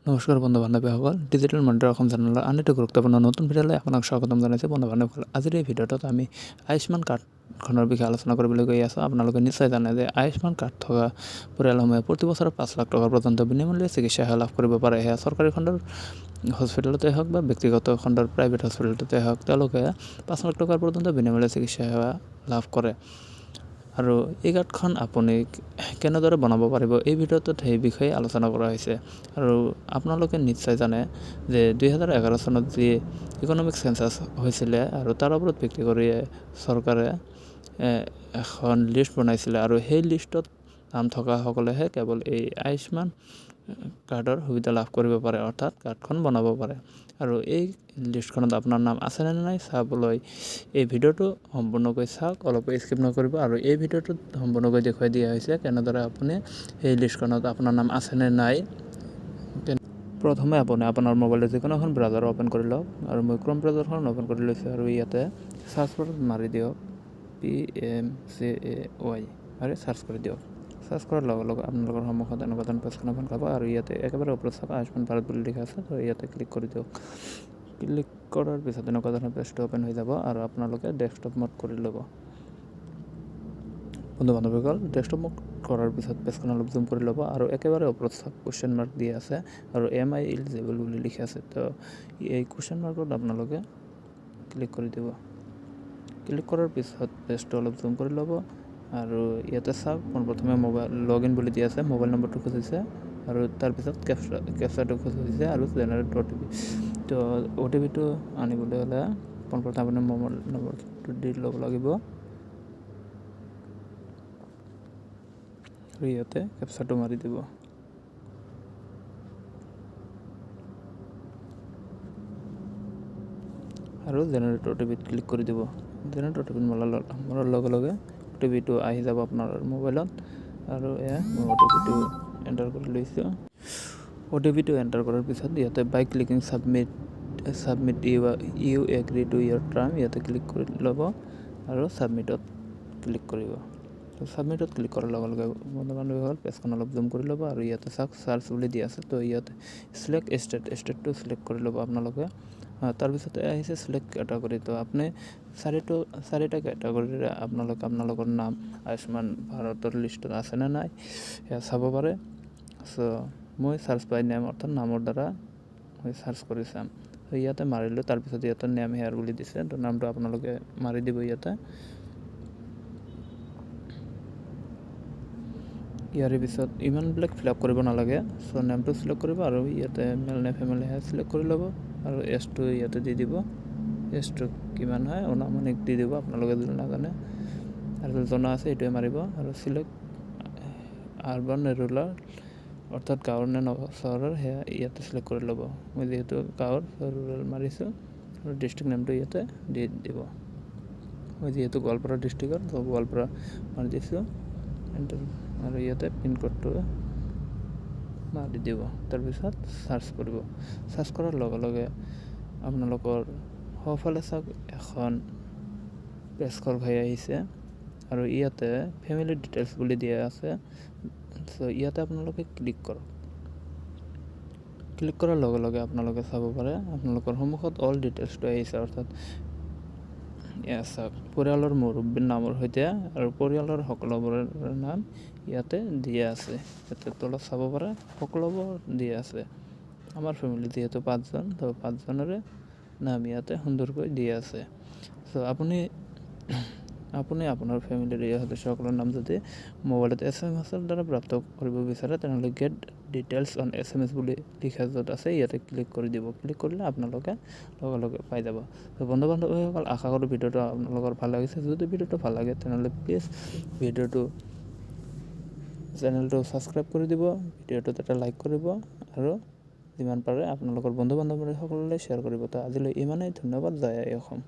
নমস্কাৰ বন্ধু বান্ধৱীসকল, digital monitor Assam চেনেলৰ আন এটা গুৰুত্বপূৰ্ণ নতুন ভিডিঅ'লৈ আপোনাক স্বাগতম জনাইছোঁ বন্ধু বান্ধৱীসকল। আজিৰ এই ভিডিঅ'টোত আমি আয়ুষ্মান কাৰ্ডখনৰ বিষয়ে আলোচনা কৰিবলৈ গৈ আছোঁ। আপোনালোকে নিশ্চয় জানে যে আয়ুষ্মান কাৰ্ড থকা পৰিয়ালসমূহে প্ৰতি বছৰে 5 লাখ টকা পৰ্যন্ত বিনামূলীয়া চিকিৎসা সেৱা লাভ কৰিব পাৰে। সেয়া চৰকাৰী খণ্ডৰ হস্পিটেলতে হওক বা ব্যক্তিগত খণ্ডৰ প্ৰাইভেট হস্পিটেলতে হওক, তেওঁলোকে 5 লাখ টকাৰ পৰ্যন্ত বিনামূলীয়া চিকিৎসা সেৱা লাভ কৰে। আৰু এই কাৰ্ডখন আপুনি কেনেদৰে বনাব পাৰিব, এই ভিডিঅ'টোত সেই বিষয়ে আলোচনা কৰা হৈছে। আৰু আপোনালোকে নিশ্চয় জানে যে 2011 চনত যি ইকনমিক চেঞ্চাছ হৈছিলে আৰু তাৰ ওপৰত ভিত্তি কৰি চৰকাৰে এখন লিষ্ট বনাইছিলে আৰু সেই লিষ্টত নাম থকাসকলেহে কেৱল এই আয়ুষ্মান কাৰ্ডৰ সুবিধা লাভ কৰিব পাৰে, অৰ্থাৎ কাৰ্ডখন বনাব পাৰে। আৰু এই লিষ্টখনত আপোনাৰ নাম আছেনে নাই চাবলৈ এই ভিডিঅ'টো সম্পূৰ্ণকৈ চাওক, অলপ স্কিপ নকৰিব। আৰু এই ভিডিঅ'টোত সম্পূৰ্ণকৈ দেখুৱাই দিয়া হৈছে কেনেদৰে আপুনি এই লিষ্টখনত আপোনাৰ নাম আছেনে নাই। প্ৰথমে আপুনি আপোনাৰ মোবাইলত যিকোনো এখন ব্ৰাউজাৰ অ'পেন কৰি লওক, আৰু মই ক্ৰম ব্ৰাউজাৰখন অ'পেন কৰি লৈছোঁ। আৰু ইয়াতে চাৰ্চ বাৰত মাৰি দিয়ক PMCAY আৰু চাৰ্চ কৰি দিয়ক। চাৰ্চ কৰাৰ লগে লগে আপোনালোকৰ সন্মুখত এনেকুৱা ধৰণৰ পেজখন অ'পেন কৰিব, আৰু ইয়াতে একেবাৰে ওপৰত চাওক আয়ুষ্মান ভাৰত বুলি লিখা আছে, তো ইয়াতে ক্লিক কৰি দিয়ক। ক্লিক কৰাৰ পিছত এনেকুৱা ধৰণৰ পেজটো অ'পেন হৈ যাব আৰু আপোনালোকে ডেস্কটপ মোড কৰি ল'ব। বন্ধু বান্ধৱীসকল, ডেস্কটপ মোড কৰাৰ পিছত পেজখন অলপ জুম কৰি ল'ব, আৰু একেবাৰে ওপৰত চাওক কুৱেশ্যন মাৰ্ক দিয়া আছে আৰু MI এলিজিবল বুলি লিখা আছে। তো এই কুৱেশ্যন মাৰ্কত আপোনালোকে ক্লিক কৰি দিব। ক্লিক কৰাৰ পিছত পেজটো অলপ জুম কৰি ল'ব, আৰু ইয়াতে চাওক পোনপ্ৰথমে মোবাইল লগ ইন বুলি দিয়া আছে, মোবাইল নম্বৰটো খুজিছে, আৰু তাৰপিছত কেপচাটো খুজিছে আৰু জেনেৰেট OTP। তো OTPটো আনিবলৈ হ'লে পোনপ্ৰথমে আপুনি মোবাইল নম্বৰটো দি ল'ব লাগিব, আৰু ইয়াতে কেপচাটো মাৰি দিব। আৰু জেনেৰেট OTPত ক্লিক কৰি দিব। জেনেৰেট OTP মৰাৰ লগে লগে OTPটো আহি যাব আপোনাৰ মোবাইলত, আৰু মই OTPটো এণ্টাৰ কৰি লৈছোঁ। OTPটো এণ্টাৰ কৰাৰ পিছত ইয়াতে by clicking submit you agree to your term, ইয়াতে ক্লিক কৰি ল'ব আৰু ছাবমিটত ক্লিক কৰিব। তো ছাবমিটত ক্লিক কৰাৰ লগে লগে বন্ধু বান্ধৱীসকল পেজখন অলপ জুম কৰি ল'ব, আৰু ইয়াতে চাওক চাৰ্চ বুলি দিয়া আছে, তো ইয়াতে চিলেক্ট ষ্টেটটো চিলেক্ট কৰি ল'ব আপোনালোকে। তাৰপিছতে আহিছে চিলেক্ট কেটাগৰী। তো আপুনি চাৰিটা কেটাগৰীৰে আপোনালোকৰ নাম আয়ুষ্মান ভাৰতৰ লিষ্টত আছেনে নাই সেয়া চাব পাৰে। চ' মই চাৰ্চ বাই নেম, অৰ্থাৎ নামৰ দ্বাৰা মই চাৰ্চ কৰি চাম। তো ইয়াতে মাৰিলোঁ, তাৰপিছত ইয়াতে নেম হেয়াৰ বুলি দিছে, তো নামটো আপোনালোকে মাৰি দিব ইয়াতে। ইয়াৰে পিছত ইমানবিলাক ফিল আপ কৰিব নালাগে, চ' নেমটো চিলেক্ট কৰিব, আৰু ইয়াতে মেল নে ফেমিলি হয় চিলেক্ট কৰি ল'ব, আৰু এজটো ইয়াতে দি দিব। এজটো কিমান হয় অনুমানিক দি দিব, আপোনালোকে যদি নাজানে আৰু জনা আছে এইটোৱে মাৰিব। আৰু চিলেক্ট আৰবান নে ৰুৰাল, অৰ্থাৎ গাঁৱৰ নে চহৰৰ সেয়া ইয়াতে চিলেক্ট কৰি ল'ব। মই যিহেতু গাঁৱৰ ৰুৰাল মাৰিছোঁ, আৰু ডিষ্ট্ৰিক্ট নেমটো ইয়াতে দি দিব। মই যিহেতু গোৱালপাৰা ডিষ্ট্ৰিক্টৰ, তো গোৱালপাৰা মাৰি দিছোঁ এণ্টাৰ, আৰু ইয়াতে পিনক'ডটো মাৰি দিব। তাৰপিছত চাৰ্চ কৰিব। চাৰ্চ কৰাৰ লগে লগে আপোনালোকৰ সোঁফালে চাওক এখন পেজ খোল খাই আহিছে, আৰু ইয়াতে ফেমিলি ডিটেইলছ বুলি দিয়া আছে। চ' ইয়াতে আপোনালোকে ক্লিক কৰক। ক্লিক কৰাৰ লগে লগে আপোনালোকে চাব পাৰে আপোনালোকৰ সন্মুখত অল ডিটেইলছটো আহিছে, অৰ্থাৎ চাওক পৰিয়ালৰ মুৰব্বীৰ নামৰ সৈতে আৰু পৰিয়ালৰ সকলোবোৰৰ নাম ইয়াতে দিয়া আছে। ইয়াতে তলত চাব পাৰে সকলোবোৰ দিয়া আছে। আমাৰ ফেমিলি যিহেতু 5জন, তো 5জনৰে নাম ইয়াতে সুন্দৰকৈ দিয়া আছে। চ' আপুনি আপোনাৰ ফেমিলিৰ এই সদস্যসকলৰ নাম যদি মোবাইলত SMS-ৰ দ্বাৰা প্ৰাপ্ত কৰিব বিচাৰে, তেনেহ'লে গেট ডিটেইলছ অন SMS বুলি লিখা য'ত আছে ইয়াতে ক্লিক কৰি দিব। ক্লিক কৰিলে আপোনালোকে লগে লগে পাই যাব। তো বন্ধু বান্ধৱীসকল, আশা কৰোঁ ভিডিঅ'টো আপোনালোকৰ ভাল লাগিছে। যদি ভিডিঅ'টো ভাল লাগে তেনেহ'লে প্লিজ চেনেলটো ছাবস্ক্ৰাইব কৰি দিব, ভিডিঅ'টোত এটা লাইক কৰিব, আৰু যিমান পাৰে আপোনালোকৰ বন্ধু বান্ধৱীসকললৈ শ্বেয়াৰ কৰিব। তো আজিলৈ ইমানেই, ধন্যবাদ। জয় আই অসম।